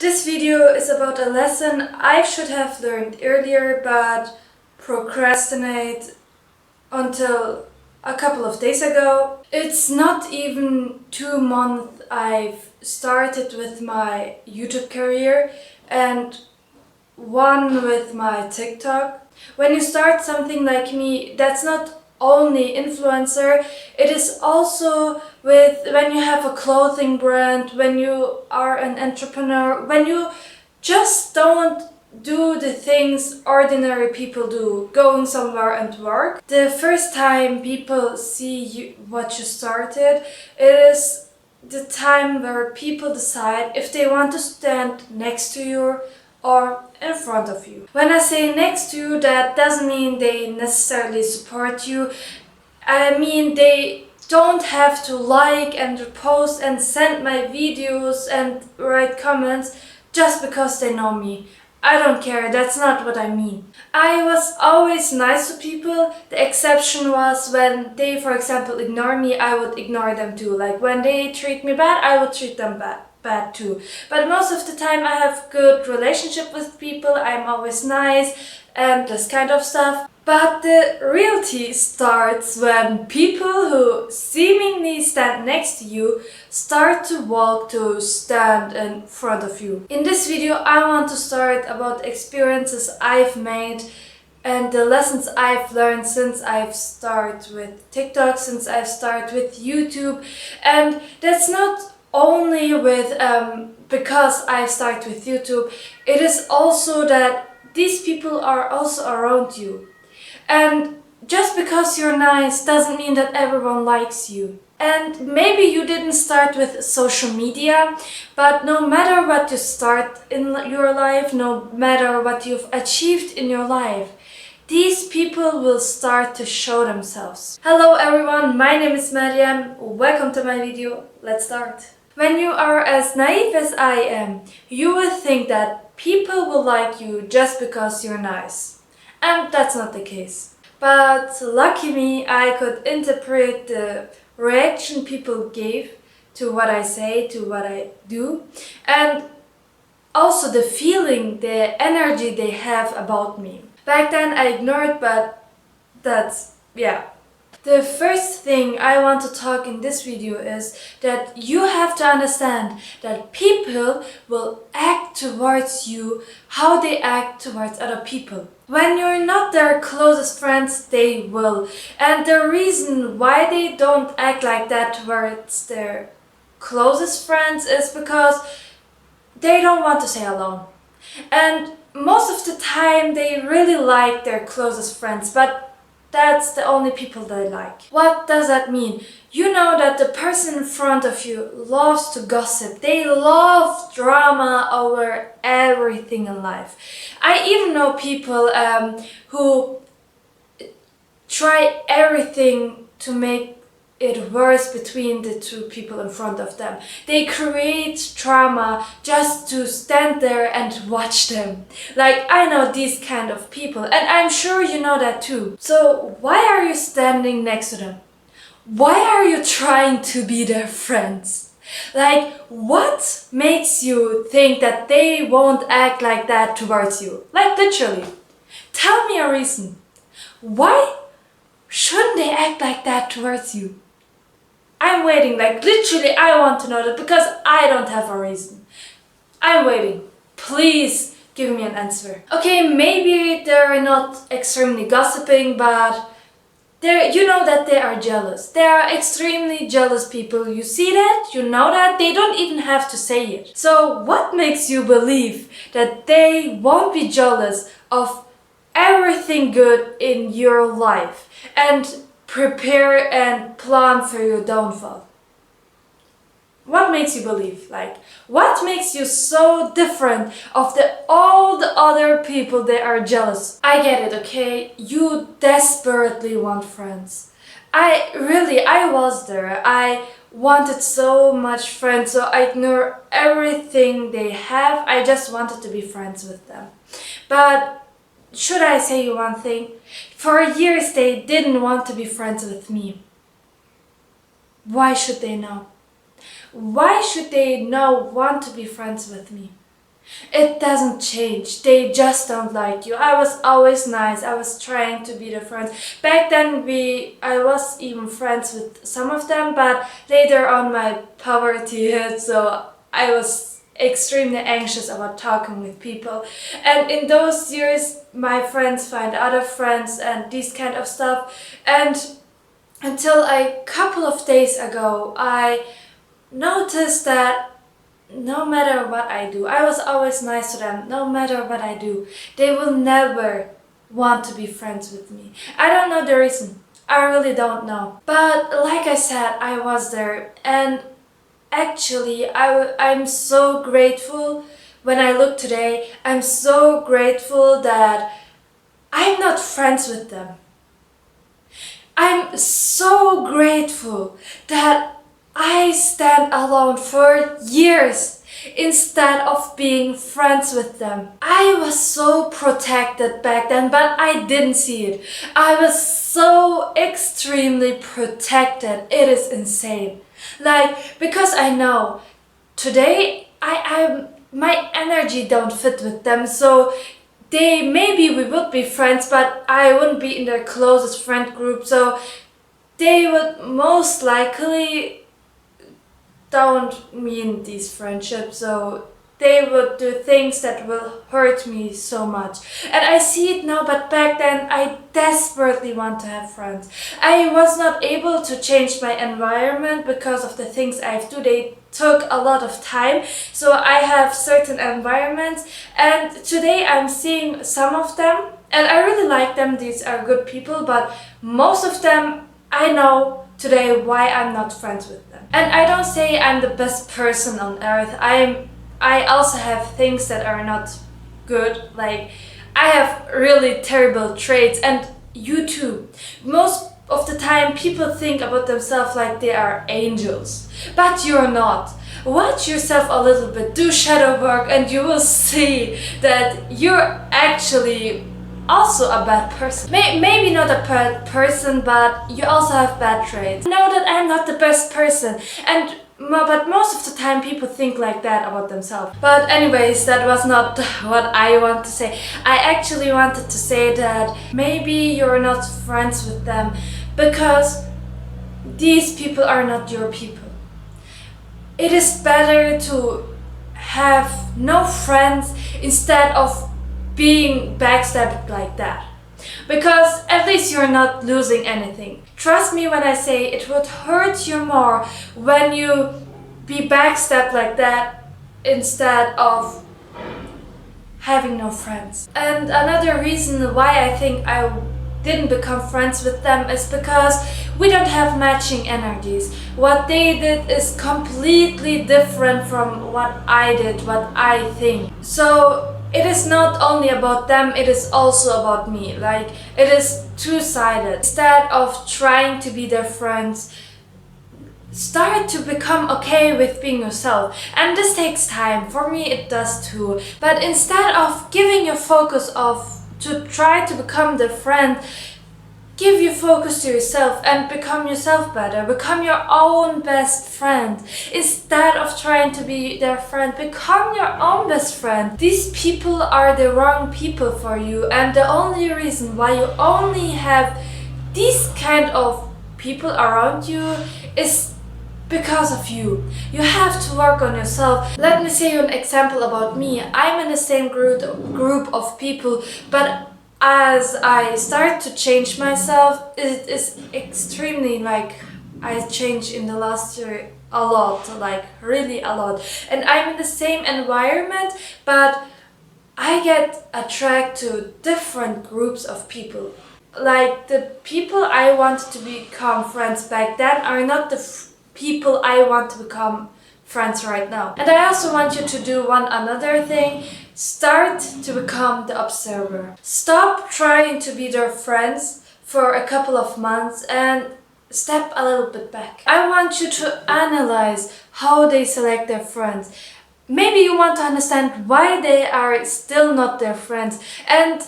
This video is about a lesson I should have learned earlier but procrastinate until a couple of days ago. It's not even 2 months I've started with my YouTube career and one with my TikTok. When you start something like me, that's not only influencer, it is also with when you have a clothing brand, when you are an entrepreneur, when you just don't do the things ordinary people do, going somewhere and work. The first time people see what you started, it is the time where people decide if they want to stand next to you or in front of you. When I say next to you, that doesn't mean they necessarily support you. I mean they don't have to like and repost and send my videos and write comments just because they know me. I don't care, that's not what I mean. I was always nice to people. The exception was when they, for example, ignore me, I would ignore them too. Like when they treat me bad, I would treat them bad too. But most of the time I have good relationship with people, I'm always nice and this kind of stuff. But the reality starts when people who seemingly stand next to you start to walk to stand in front of you. In this video I want to start about experiences I've made and the lessons I've learned since I've started with TikTok, since I've started with YouTube. And that's not only with because I started with YouTube, it is also that these people are also around you. And just because you're nice doesn't mean that everyone likes you. And maybe you didn't start with social media, but no matter what you start in your life, no matter what you've achieved in your life, these people will start to show themselves. Hello everyone, my name is Mariam. Welcome to my video. Let's start. When you are as naive as I am, you will think that people will like you just because you're nice. And that's not the case. But lucky me, I could interpret the reaction people gave to what I say, to what I do, and also the feeling, the energy they have about me. Back then I ignored, but yeah. The first thing I want to talk in this video is that you have to understand that people will act towards you how they act towards other people. When you're not their closest friends, they will. And the reason why they don't act like that towards their closest friends is because they don't want to stay alone. And most of the time they really like their closest friends, but that's the only people they like. What does that mean? You know that the person in front of you loves to gossip. They love drama over everything in life. I even know people who try everything to make it worse between the two people in front of them. They create drama just to stand there and watch them. Like, I know these kind of people, and I'm sure you know that too. So why are you standing next to them? Why are you trying to be their friends? Like, what makes you think that they won't act like that towards you? Like, literally. Tell me a reason. Why shouldn't they act like that towards you? I'm waiting, like literally I want to know that because I don't have a reason. I'm waiting. Please give me an answer. Okay, maybe they're not extremely gossiping, but you know that they are jealous. They are extremely jealous people. You see that? You know that? They don't even have to say it. So what makes you believe that they won't be jealous of everything good in your life and prepare and plan for your downfall? What makes you believe? Like, what makes you so different of all the other people that are jealous? I get it, okay? You desperately want friends. I was there. I wanted so much friends, so I ignore everything they have. I just wanted to be friends with them. But should I say you one thing? For years they didn't want to be friends with me. Why should they now? Why should they now want to be friends with me? It doesn't change. They just don't like you. I was always nice. I was trying to be their friends. Back then I was even friends with some of them, but later on my puberty hit, so I was extremely anxious about talking with people. And in those years my friends find other friends and this kind of stuff. And until a couple of days ago I noticed that no matter what I do, I was always nice to them. No matter what I do, they will never want to be friends with me. I don't know the reason. I really don't know. But like I said, I was there, and actually I'm so grateful. When I look today, I'm so grateful that I'm not friends with them. I'm so grateful that I stand alone for years instead of being friends with them. I was so protected back then, but I didn't see it. I was so extremely protected. It is insane. Like, because I know today I my energy don't fit with them, so maybe we would be friends, but I wouldn't be in their closest friend group, so they would most likely don't mean these friendships, so they would do things that will hurt me so much. And I see it now, but back then I desperately want to have friends. I was not able to change my environment because of the things I do. They took a lot of time, so I have certain environments, and today I'm seeing some of them and I really like them. These are good people, but most of them I know today why I'm not friends with them. And I don't say I'm the best person on earth. I also have things that are not good. Like, I have really terrible traits, and you too. Most of the time people think about themselves like they are angels, but you're not. Watch yourself a little bit, do shadow work, and you will see that you're actually also a bad person. Maybe not a bad person, but you also have bad traits. I know that I'm not the best person, but most of the time people think like that about themselves. But anyways, that was not what I want to say. I actually wanted to say that maybe you're not friends with them because these people are not your people. It is better to have no friends instead of being backstabbed like that, because at least you're not losing anything. Trust me when I say it would hurt you more when you be backstabbed like that instead of having no friends. And another reason why I think I didn't become friends with them is because we don't have matching energies. What they did is completely different from what I did, what I think. So it is not only about them, it is also about me. Like, it is two-sided. Instead of trying to be their friends, start to become okay with being yourself. And this takes time. For me it does too. But instead of giving your focus to try to become their friend, give your focus to yourself and become yourself better. Become your own best friend. Instead of trying to be their friend, become your own best friend. These people are the wrong people for you, and the only reason why you only have these kind of people around you is because of you. You have to work on yourself. Let me say you an example about me. I'm in the same group of people, but as I start to change myself, it is extremely, like, I changed in the last year a lot, like really a lot. And I'm in the same environment, but I get attracted to different groups of people. Like, the people I wanted to become friends back then are not the people I want to become friends right now. And I also want you to do one another thing. Start to become the observer. Stop trying to be their friends for a couple of months and step a little bit back. I want you to analyze how they select their friends. Maybe you want to understand why they are still not their friends. And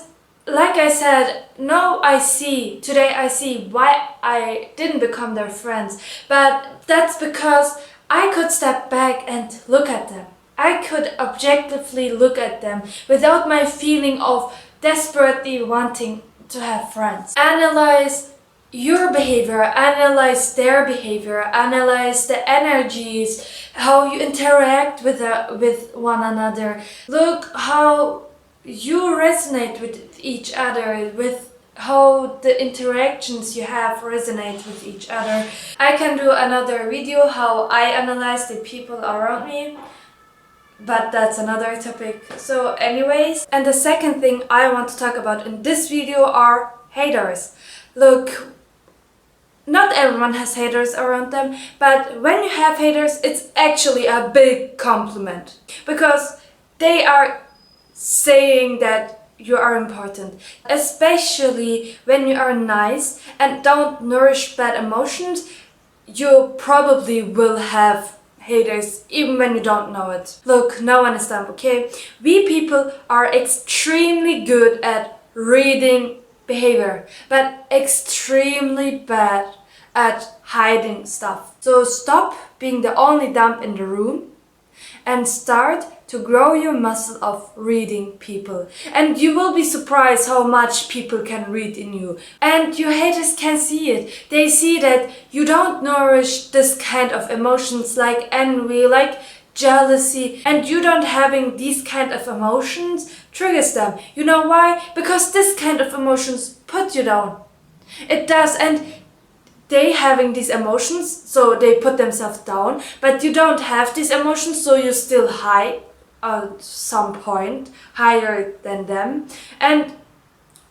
like I said, today I see why I didn't become their friends. But that's because I could step back and look at them. I could objectively look at them without my feeling of desperately wanting to have friends. Analyze your behavior, analyze their behavior, analyze the energies, how you interact with one another. Look how you resonate with each other, with how the interactions you have resonate with each other. I can do another video how I analyze the people around me, but that's another topic. So anyways, and the second thing I want to talk about in this video are haters. Look, not everyone has haters around them, but when you have haters, it's actually a big compliment, because they are saying that you are important, especially when you are nice and don't nourish bad emotions. You probably will have haters even when you don't know it. Look, no one is dumb, okay? We people are extremely good at reading behavior, but extremely bad at hiding stuff. So stop being the only dumb in the room and start to grow your muscle of reading people. And you will be surprised how much people can read in you. And your haters can see it. They see that you don't nourish this kind of emotions like envy, like jealousy, and you don't having these kind of emotions triggers them. You know why? Because this kind of emotions put you down. It does, and they having these emotions, so they put themselves down, but you don't have these emotions, so you're still high at some point, higher than them, and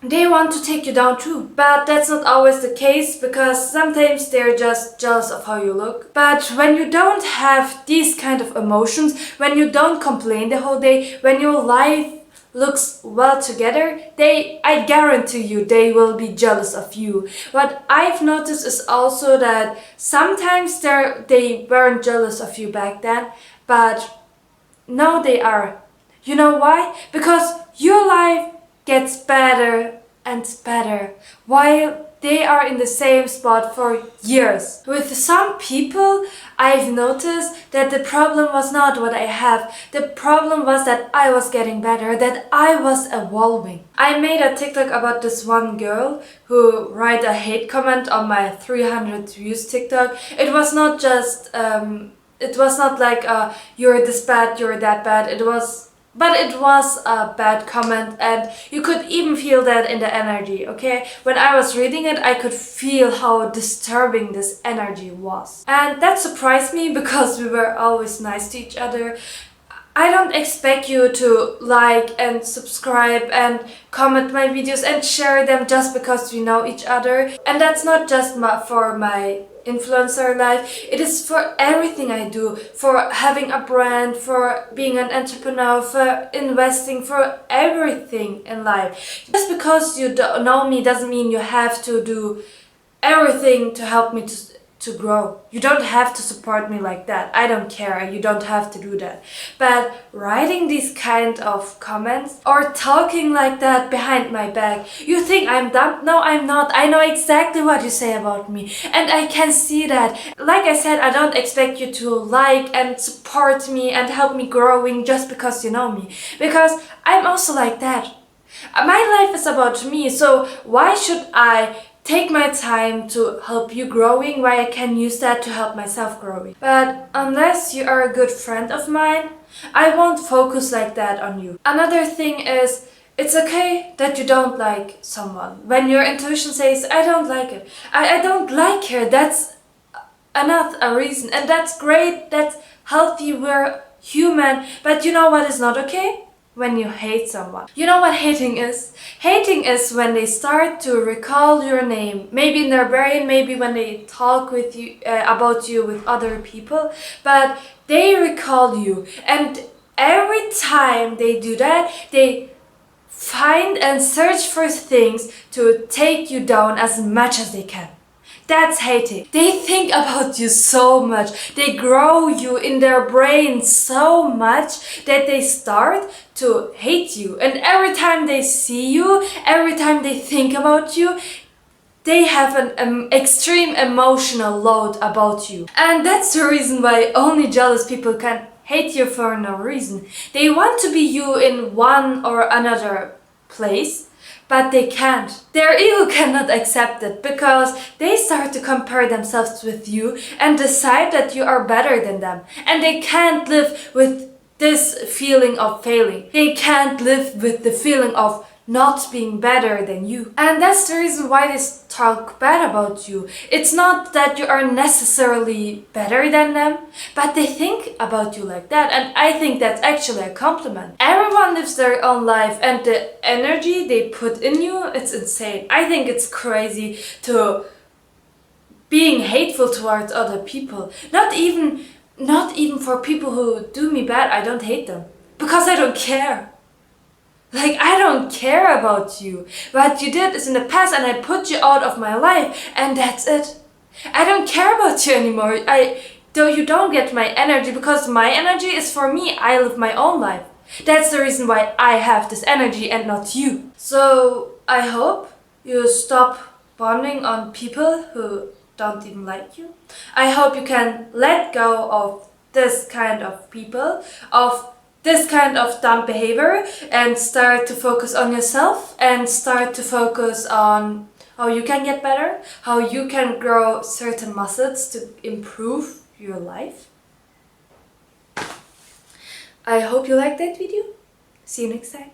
they want to take you down too. But that's not always the case, because sometimes they're just jealous of how you look. But when you don't have these kind of emotions, when you don't complain the whole day, when your life looks well together, I guarantee you, they will be jealous of you. What I've noticed is also that sometimes they weren't jealous of you back then, but now they are. You know why? Because your life gets better and better while they are in the same spot for years. With some people, I've noticed that the problem was not what I have. The problem was that I was getting better, that I was evolving. I made a TikTok about this one girl who wrote a hate comment on my 300 views TikTok. It was not just, it was not like, you're this bad, you're that bad. But it was a bad comment, and you could even feel that in the energy, okay? When I was reading it, I could feel how disturbing this energy was. And that surprised me, because we were always nice to each other. I don't expect you to like and subscribe and comment my videos and share them just because we know each other. And that's not just for my influencer life, it is for everything I do, for having a brand, for being an entrepreneur, for investing, for everything in life. Just because you don't know me doesn't mean you have to do everything to help me to grow. You don't have to support me like that. I don't care. You don't have to do that. But writing these kind of comments or talking like that behind my back, you think I'm dumb? No, I'm not. I know exactly what you say about me, and I can see that. Like I said, I don't expect you to like and support me and help me growing just because you know me, because I'm also like that. My life is about me, so why should I take my time to help you growing, why I can use that to help myself growing? But unless you are a good friend of mine, I won't focus like that on you. Another thing is, it's okay that you don't like someone. When your intuition says, I don't like it, I don't like her, that's not a reason, and that's great, that's healthy, we're human. But you know what is not okay? When you hate someone. You know what hating is? Hating is when they start to recall your name, maybe in their brain, maybe when they talk with you about you with other people, but they recall you, and every time they do that, they find and search for things to take you down as much as they can. That's hating. They think about you so much. They grow you in their brain so much that they start to hate you. And every time they see you, every time they think about you, they have an extreme emotional load about you. And that's the reason why only jealous people can hate you for no reason. They want to be you in one or another place, but they can't. Their ego cannot accept it because they start to compare themselves with you and decide that you are better than them. And they can't live with this feeling of failing. They can't live with the feeling of not being better than you. And that's the reason why they talk bad about you. It's not that you are necessarily better than them, but they think about you like that. And I think that's actually a compliment. Everyone lives their own life, and the energy they put in you, it's insane. I think it's crazy to being hateful towards other people. Not even for people who do me bad. I don't hate them because I don't care. Like, I don't care about you. What you did is in the past and I put you out of my life and that's it. I don't care about you anymore. Though you don't get my energy because my energy is for me. I live my own life. That's the reason why I have this energy and not you. So I hope you stop bonding on people who don't even like you. I hope you can let go of this kind of people, of this kind of dumb behavior, and start to focus on yourself and start to focus on how you can get better, how you can grow certain muscles to improve your life. I hope you liked that video. See you next time.